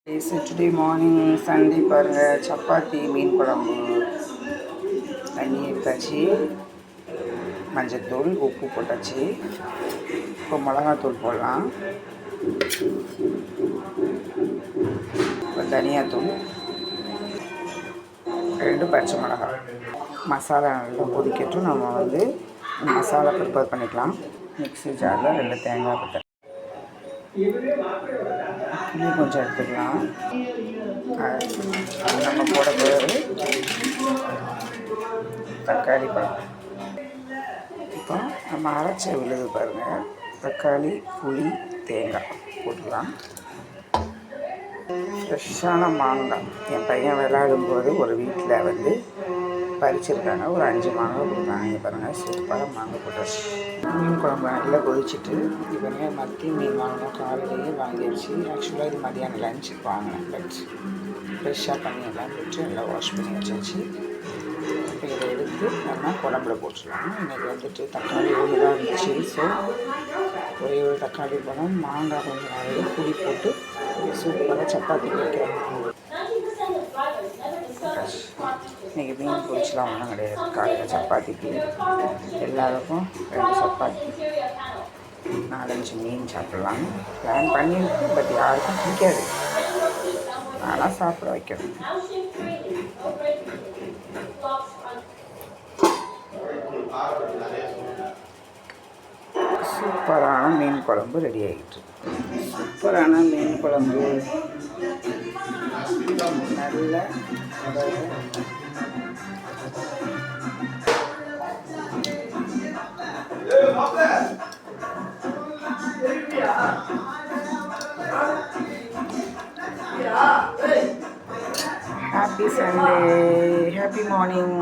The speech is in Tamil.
டுடே மார்னிங் சண்டே பாருங்கள், சப்பாத்தி மீன் குழம்பு தண்ணி எடுத்தாச்சு, மஞ்சத்தூள் உப்பு போட்டாச்சு. இப்போ மிளகாத்தூள் போடலாம், இப்போ தனியாத்தூள், 2 பச்சை மிளகாய். மசாலா நல்லா கொதிக்கட்டும். நம்ம மசாலா ப்ரிப்பேர் பண்ணிக்கலாம். மிக்ஸி ஜாரில் 2 தேங்காய் பட்டை, புளி கொஞ்சம் எடுத்துக்கலாம். நம்ம போட போகிறது தக்காளி பழம். இப்போ நம்ம அரைச்ச விழுது பாருங்கள், தக்காளி, புளி, தேங்காய் போட்டுக்கலாம். ஃப்ரெஷ்ஷான மாங்காய் என் பையன் விளையாடும்போது ஒரு வீட்டில் பறிச்சிருக்காங்க, ஒரு 5 மாங்காய் கொடுத்தாங்க. பாருங்கள், சூப்பராக மாங்காய் போட்டாச்சு. மீன் குழம்பு நல்லா கொதிச்சுட்டு, இப்போ மத்தி மீன் வாங்கினோம், காலையிலேயே வாங்கிடுச்சு. ஆக்சுவலாக இது மதியானம் லஞ்சுக்கு வாங்கினேன், பட் ஃப்ரெஷ்ஷாக பண்ணி எல்லாம் போட்டு எல்லாம் வாஷ் பண்ணி வச்சாச்சு. இப்போ இதை எடுத்து நம்ம குழம்புல போட்டுடலாம். இன்றைக்கி தக்காளி ஒன்று தான் இருந்துச்சு. ஸோ ஒரே ஒரு தக்காளி பழம், மாங்காய் கொஞ்சம் நிறைய புளி போட்டு சூப்பராக சப்பாத்தி வைக்கிறோம். இன்றைக்கி மீன் பொரிச்சலாம் ஒன்றும் கிடையாது. காலையில் சப்பாத்திக்கு எல்லாருக்கும் 2 சப்பாத்தி, 4-5 மீன் சாப்பிட்லான்னு பிளான் பண்ணியிருக்கு. பட் யாருக்கும் பிடிக்காது, ஆனால் சாப்பிட வைக்கணும். சூப்பரான மீன் குழம்பு ரெடி ஆகிட்டு. சூப்பரான மீன் குழம்பு நல்ல ஹாப்பி சண்டே, ஹாப்பி மார்னிங்.